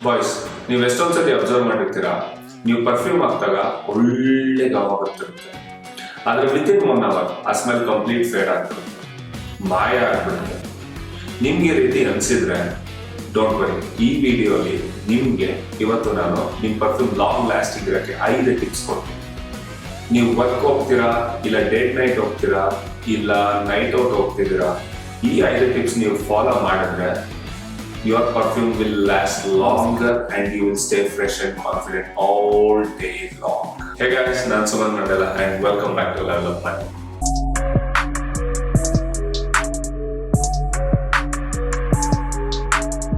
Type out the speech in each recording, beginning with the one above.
Boys, ನೀವು ಎಷ್ಟೊಂದ್ಸತಿ observe ಮಾಡಿರ್ತೀರಾ, ನೀವು perfume ಹಾಕ್ದಾಗ ಒಳ್ಳೆ ಘಮ ಬರ್ತಿರುತ್ತೆ. ಆದ್ರೆ ವಿತಿನ್ 1 hour ಆ ಸ್ಮೆಲ್ ಕಂಪ್ಲೀಟ್ ಫೇಡ್ ಆಗ್ತಿರುತ್ತೆ, ಮಾಯ ಆಗ್ಬಿಡುತ್ತೆ. ನಿಮ್ಗೆ ರೀತಿ ಅನ್ಸಿದ್ರೆ ಡೋಂಟ್ ವರಿ, ಈ ವಿಡಿಯೋಲಿ ನಿಮ್ಗೆ ಇವತ್ತು ನಾನು ನಿಮ್ ಪರ್ಫ್ಯೂಮ್ ಲಾಂಗ್ ಲಾಸ್ಟಿಂಗ್ ಇರಕ್ಕೆ 5 ಟಿಪ್ಸ್ ಕೊಡ್ತೀನಿ. ನೀವು ವರ್ಕ್ ಹೋಗ್ತೀರಾ, ಇಲ್ಲ ಡೇಟ್ ನೈಟ್ ಹೋಗ್ತೀರಾ, ಇಲ್ಲ ನೈಟ್ ಔಟ್ ಹೋಗ್ತಿದ್ದೀರಾ, ಈ 5 ಟಿಪ್ಸ್ ನೀವು ಫಾಲೋ ಮಾಡಿದ್ರೆ your perfume will last longer and you will stay fresh and confident all day long. Hey guys, ನಾನು ಸುಮನ್ ಮಂಡಲ and welcome back to Level Up Mind.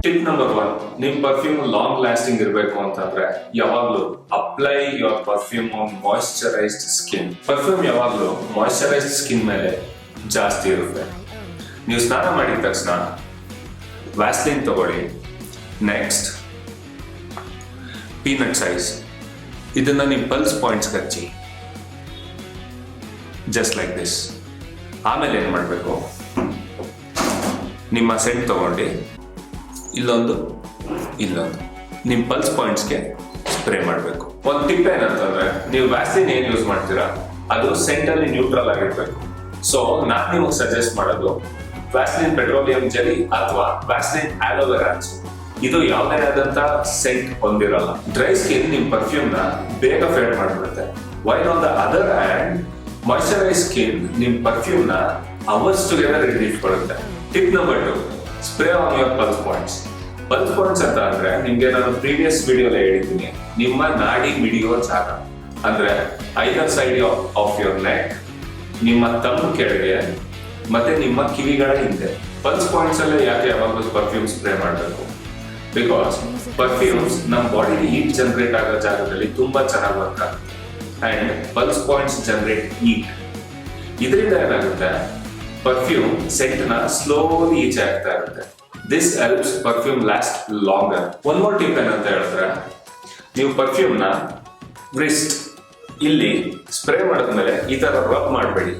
Tip number 1, ನಿಮ್ಮ perfume long lasting ಇರಬೇಕು ಅಂತಂದ್ರೆ ಯಾವಾಗಲೂ apply your perfume on moisturised skin. Perfume ಯಾವಾಗಲೂ moisturised skin ಮೇಲೆ ಜಾಸ್ತಿ ಇರುತ್ತೆ. ನೀವು ಸ್ನಾನ ಮಾಡಿದ ತಕ್ಷಣ ವ್ಯಾಸ್ಲಿನ್ ತಗೊಳ್ಳಿ. ನೆಕ್ಸ್ಟ್ ಪೀನಟ್ ಸೈಜ್, ಇದನ್ನ ನಿಮ್ಮ ಪಲ್ಸ್ ಪಾಯಿಂಟ್ಸ್ ಹಚ್ಚಿ, ಜಸ್ಟ್ ಲೈಕ್ ದಿಸ್. ಆಮೇಲೆ ಏನು ಮಾಡಬೇಕು, ನಿಮ್ಮ ಸೆಂಟ್ ತಗೊಂಡು ಇಲ್ಲೊಂದು ನಿಮ್ಮ ಪಲ್ಸ್ ಪಾಯಿಂಟ್ಸ್ಗೆ ಸ್ಪ್ರೇ ಮಾಡಬೇಕು. ಒಂದು ಟಿಪ್ ಏನಂತಂದ್ರೆ, ನೀವು ವ್ಯಾಸ್ಲಿನ್ ಏನು ಯೂಸ್ ಮಾಡ್ತೀರಾ ಅದು ಸೆಂಟಲ್ಲಿ ನ್ಯೂಟ್ರಲ್ ಆಗಿರ್ಬೇಕು. ಸೊ ನಾನು ನಿಮಗೆ ಸಜೆಸ್ಟ್ ಮಾಡೋದು ವ್ಯಾಸ್ಲಿನ್ ಪೆಟ್ರೋಲಿಯಂ ಜೆಲಿ ಅಥವಾ ವ್ಯಾಸ್ಲಿನ್ ಆಲೋವೆರಾ. ಇದು ಯಾವುದೇ ಆದಂತ ಸೆಂಟ್ ಹೊಂದಿರಲ್ಲ. ಡ್ರೈ ಸ್ಕಿನ್ ನಿಮ್ ಪರ್ಫ್ಯೂಮ್ ನ ಬೇಗ ಫೇಡ್ ಮಾಡಿಬಿಡುತ್ತೆ. While on the other hand moisturise skin ನಿಮ್ ಪರ್ಫ್ಯೂಮ್ ನ ಅವರ್ಸ್ ಟುಗೆದರ್ ಇಟ್ಕೊಳ್ಳುತ್ತೆ. Tip number 2, spray on your pulse points. Pulse points ಅಂತ ಅಂದ್ರೆ ನಿಮ್ಗೆ ನಾನು ಪ್ರೀವಿಯಸ್ ವಿಡಿಯೋಲಿ ಹೇಳಿದ್ದೀನಿ, ನಿಮ್ಮ ನಾಡಿ ಮಿಡಿಯೋ ಜಾಗ ಅಂದ್ರೆ ಐದರ್ ಸೈಡ್ ಆಫ್ ಯುವರ್ ನೆಕ್, ನಿಮ್ಮ ತಮ್ಮ ಕೆಳಗೆ ಮತ್ತೆ ನಿಮ್ಮ ಕಿವಿಗಳ ಹಿಂದೆ. ಪಲ್ಸ್ ಪಾಯಿಂಟ್ಸ್ ಅಲ್ಲೇ ಯಾಕೆ ಯಾವಾಗಲೂ ಪರ್ಫ್ಯೂಮ್ ಸ್ಪ್ರೇ ಮಾಡಬೇಕು? ಬಿಕಾಸ್ ಪರ್ಫ್ಯೂಮ್ಸ್ ನಮ್ಮ ಬಾಡಿಲಿ ಹೀಟ್ ಜನರೇಟ್ ಆಗೋ ಜಾಗದಲ್ಲಿ ತುಂಬಾ ಚೆನ್ನಾಗಿ ವರ್ಕ್ ಆಗುತ್ತೆ. And pulse points generate heat. ಇದರಿಂದ ಏನಾಗುತ್ತೆ, ಪರ್ಫ್ಯೂಮ್ ಸೆಂಟ್ ನ ಸ್ಲೋಲಿ ಈಚೆ ಆಗ್ತಾ ಇರುತ್ತೆ. This helps perfume last longer. One more tip ಏನಂತ ಹೇಳಿದ್ರೆ, ನೀವು ಪರ್ಫ್ಯೂಮ್ ನ ವ್ರಿಸ್ಟ್ ಇಲ್ಲಿ ಸ್ಪ್ರೇ ಮಾಡಿದ್ಮೇಲೆ ಈ ತರ ರಬ್ ಮಾಡಬೇಡಿ.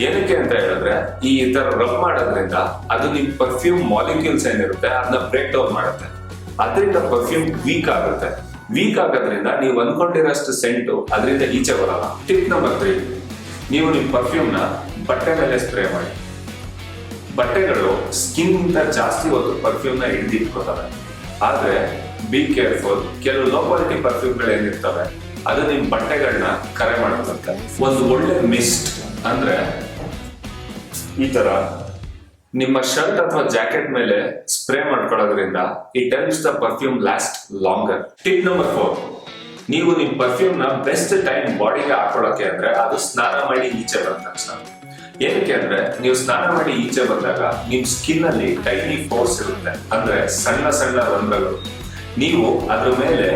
ಏನಕ್ಕೆ ಅಂತ ಹೇಳಿದ್ರೆ, ಈ ತರ ರಬ್ ಮಾಡೋದ್ರಿಂದ ಅದು ನಿಮ್ ಪರ್ಫ್ಯೂಮ್ ಮಾಲಿಕ್ಯೂಲ್ಸ್ ಏನಿರುತ್ತೆ ಅದನ್ನ ಬ್ರೇಕ್ ಡೌನ್ ಮಾಡುತ್ತೆ. ಅದರಿಂದ ಪರ್ಫ್ಯೂಮ್ ವೀಕ್ ಆಗುತ್ತೆ. ವೀಕ್ ಆಗೋದ್ರಿಂದ ನೀವು ಅನ್ಕೊಂಡಿರೋಷ್ಟು ಸೆಂಟು ಅದರಿಂದ ಈಚೆ ಬರಲ್ಲ. ಟಿಪ್ ನಂಬರ್ 3, ನೀವು ನಿಮ್ ಪರ್ಫ್ಯೂಮ್ ನ ಬಟ್ಟೆ ಮೇಲೆ ಸ್ಪ್ರೇ ಮಾಡಿ. ಬಟ್ಟೆಗಳು ಸ್ಕಿನ್ ಗಿಂತ ಜಾಸ್ತಿ ಹೊತ್ತು ಪರ್ಫ್ಯೂಮ್ ನ ಹಿಡಿದಿಟ್ಕೋತವೆ. ಆದ್ರೆ ಬಿ ಕೇರ್ಫುಲ್, ಕೆಲವು ಲೋ ಕ್ವಾಲಿಟಿ ಪರ್ಫ್ಯೂಮ್ಗಳು ಏನಿರ್ತವೆ ಅದು ನಿಮ್ ಬಟ್ಟೆಗಳನ್ನ ಕರೆ ಮಾಡುತ್ತೆ. ಒಂದು ಒಳ್ಳೆ ಮಿಸ್ಟ್ ಅಂದ್ರೆ ಈ ತರ ನಿಮ್ಮ ಶರ್ಟ್ ಅಥವಾ ಜಾಕೆಟ್ ಮೇಲೆ ಸ್ಪ್ರೇ ಮಾಡ್ಕೊಳ್ಳೋದ್ರಿಂದ it helps the perfume last longer. Tip number 4, ನೀವು ನಿಮ್ ಪರ್ಫ್ಯೂಮ್ ನ ಬೆಸ್ಟ್ ಟೈಮ್ ಬಾಡಿಗೆ ಹಾಕೊಳ್ಳೋಕೆ ಅಂದ್ರೆ ಅದು ಸ್ನಾನ ಮಾಡಿ ಈಚೆ ಬಂದ ತಕ್ಷಣ. ಏನಕ್ಕೆ ಅಂದ್ರೆ, ನೀವು ಸ್ನಾನ ಮಾಡಿ ಈಚೆ ಬಂದಾಗ ನಿಮ್ ಸ್ಕಿನ್ ಅಲ್ಲಿ ಟೈನಿ ಪೋರ್ಸ್ ಇರುತ್ತೆ, ಅಂದ್ರೆ ಸಣ್ಣ ಸಣ್ಣ ರಂಧ್ರಗಳು. ನೀವು ಅದ್ರ ಮೇಲೆ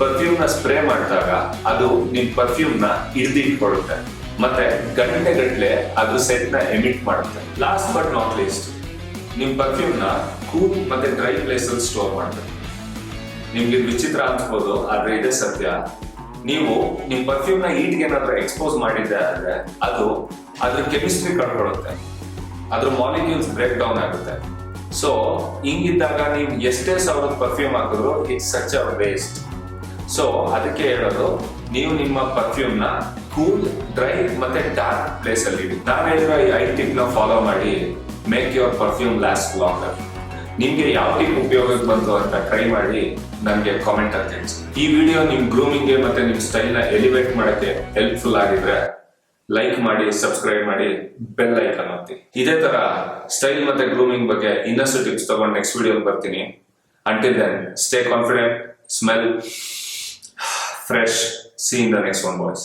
ಪರ್ಫ್ಯೂಮ್ ನ ಸ್ಪ್ರೇ ಮಾಡಿದಾಗ ಅದು ನಿಮ್ ಪರ್ಫ್ಯೂಮ್ ನ ಹಿಡಿದಿಟ್ಕೊಳ್ಳುತ್ತೆ ಮತ್ತೆ ಗಂಟೆಗಟ್ಟಲೆ ಅದು ಸೆಟ್ ನ ಎಮಿಟ್ ಮಾಡುತ್ತೆ. ಲಾಸ್ಟ್ ಬಟ್ ನಾಟ್ ಲೀಸ್ಟ್, ನಿಮ್ ಪರ್ಫ್ಯೂಮ್ ನ ಕೂಲ್ ಮತ್ತೆ ಡ್ರೈ ಪ್ಲೇಸ್ ಅಲ್ಲಿ ಸ್ಟೋರ್ ಮಾಡಬೇಕು. ನಿಮ್ಗೆ ವಿಚಿತ್ರ ಅನ್ಸ್ಬೋದು, ಆದ್ರೆ ಇದೇ ಸತ್ಯ. ನೀವು ನಿಮ್ ಪರ್ಫ್ಯೂಮ್ ನ ಹೀಟ್ ಏನಾದ್ರೂ ಎಕ್ಸ್ಪೋಸ್ ಮಾಡಿದ್ದೆ ಆದ್ರೆ ಅದು ಅದ್ರ ಕೆಮಿಸ್ಟ್ರಿ ಕಳ್ಕೊಳ್ಳುತ್ತೆ, ಅದ್ರ ಮಾಲಿಕ್ಯೂಲ್ಸ್ ಬ್ರೇಕ್ ಡೌನ್ ಆಗುತ್ತೆ. ಸೊ ಹಿಂಗಿದ್ದಾಗ ನೀವು ಎಷ್ಟೇ ಸಾವಿರದ ಪರ್ಫ್ಯೂಮ್ ಹಾಕಿದ್ರು it's such a waste. So ಅದಕ್ಕೆ ಹೇಳೋದು, ನೀವು ನಿಮ್ಮ ಪರ್ಫ್ಯೂಮ್ ನ ಕೂಲ್, ಡ್ರೈ ಮತ್ತೆ ಡಾರ್ಕ್ ಪ್ಲೇಸ್ ಅಲ್ಲಿ ಇಡಿ. ನಾನು ಹೇಳಿರೋ ಈ 5 ಟಿಪ್ ನ ಫಾಲೋ ಮಾಡಿ make your perfume last longer. ನಿಮ್ಗೆ ಯಾವ ಟಿಪ್ ಉಪಯೋಗಕ್ಕೆ ಬಂತು ಅಂತ ಟ್ರೈ ಮಾಡಿ ನನಗೆ ಕಾಮೆಂಟ್ ಅಂತ ತಿಳಿಸಿ. ಈ ವಿಡಿಯೋ ನಿಮ್ ಗ್ರೂಮಿಂಗ್ ಗೆ ಮತ್ತೆ ನಿಮ್ ಸ್ಟೈಲ್ ನ ಎಲಿವೇಟ್ ಮಾಡಕ್ಕೆ ಹೆಲ್ಪ್ಫುಲ್ ಆಗಿದ್ರೆ ಲೈಕ್ ಮಾಡಿ, ಸಬ್ಸ್ಕ್ರೈಬ್ ಮಾಡಿ, ಬೆಲ್ ಐಕಾನ್ ಒತ್ತಿ. ಇದೇ ತರ ಸ್ಟೈಲ್ ಮತ್ತೆ ಗ್ರೂಮಿಂಗ್ ಬಗ್ಗೆ ಇನ್ನಷ್ಟು ಟಿಪ್ಸ್ ತಗೊಂಡು ನೆಕ್ಸ್ಟ್ ವಿಡಿಯೋ ಬರ್ತೀನಿ. Until then, stay confident, smell fresh. See you in the next one, boys.